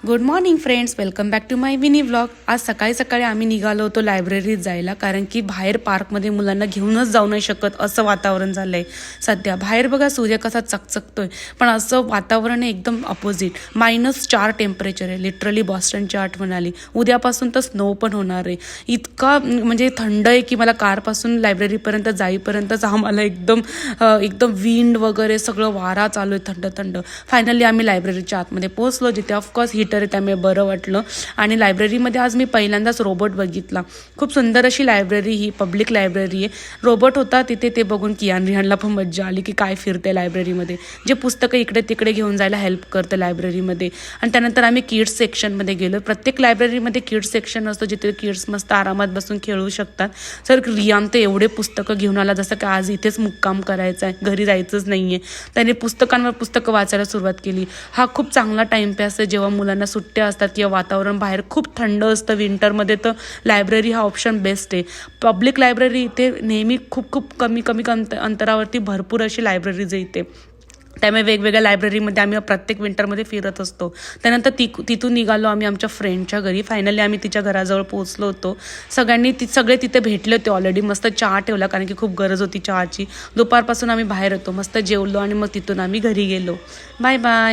Good morning friends, welcome back to my mini vlog. आज सकाळी सकाळी आम्ही निघालो होतो लायब्ररीत जायला, कारण की बाहेर पार्कमध्ये मुलांना घेऊनच जाऊ नाही शकत असं वातावरण झालं आहे सध्या. बाहेर बघा सूर्य कसा चकचकतोय, पण असं वातावरण आहे एकदम अपोजिट. -4 टेम्परेचर आहे. लिटरली बॉस्टनची आठवण आली. उद्यापासून तर स्नो पण होणार आहे. इतका म्हणजे थंड आहे की मला कारपासून लायब्ररीपर्यंत जाईपर्यंतच आम्हाला एकदम विंड वगैरे सगळं वारा चालू आहे, थंड थंड. फायनली आम्ही लायब्ररीच्या आतमध्ये पोहोचलो, जिथे ऑफकोर्स हीटर आहे, त्यामुळे बरं वाटलं. आणि लायब्ररीमध्ये आज मी पहिल्यांदाच रोबोट बघितला. खूप सुंदर अशी लायब्ररी, ही पब्लिक लायब्ररी आहे. रोबोट होता तिथे, ते बघून कियान रिहानला पण मज्जा आली की काय फिरते लायब्ररीमध्ये, जे पुस्तकं इकडे तिकडे घेऊन जायला हेल्प करते लायब्ररीमध्ये. आणि त्यानंतर आम्ही किड्स सेक्शनमध्ये गेलो. प्रत्येक लायब्ररीमध्ये किड्स सेक्शन असतो, जिथे किड्स मस्त आरामात बसून खेळू शकतात. सर रियान तर एवढे पुस्तकं घेऊन आला, जसं की आज इथेच मुक्काम करायचा आहे, घरी जायचंच नाही आहे. त्याने पुस्तकांवर पुस्तकं वाचायला सुरुवात केली. हा खूप चांगला टाईमपास आहे जेव्हा मुलांना सुट्ट्या असतात किंवा वातावरण बाहेर खूप थंड असतं विंटरमध्ये, तर लायब्ररी हा ऑप्शन बेस्ट आहे. पब्लिक लायब्ररी इथे नेहमी खूप कमी अंतरावरती भरपूर अशी लायब्ररीज आहे इथे. त्यामुळे वेगवेगळ्या लायब्ररीमध्ये आम्ही प्रत्येक विंटरमध्ये फिरत असतो. त्यानंतर तिथून निघालो आम्ही आमच्या फ्रेंडच्या घरी. फायनली आम्ही तिच्या घराजवळ पोहोचलो होतो. सगळे तिथे भेटले होते ऑलरेडी. मस्त चहा ठेवला, कारण की खूप गरज होती चहाची. दुपारपासून आम्ही बाहेर होतो, मस्त जेवलो आणि मग तिथून आम्ही घरी गेलो. Bye bye.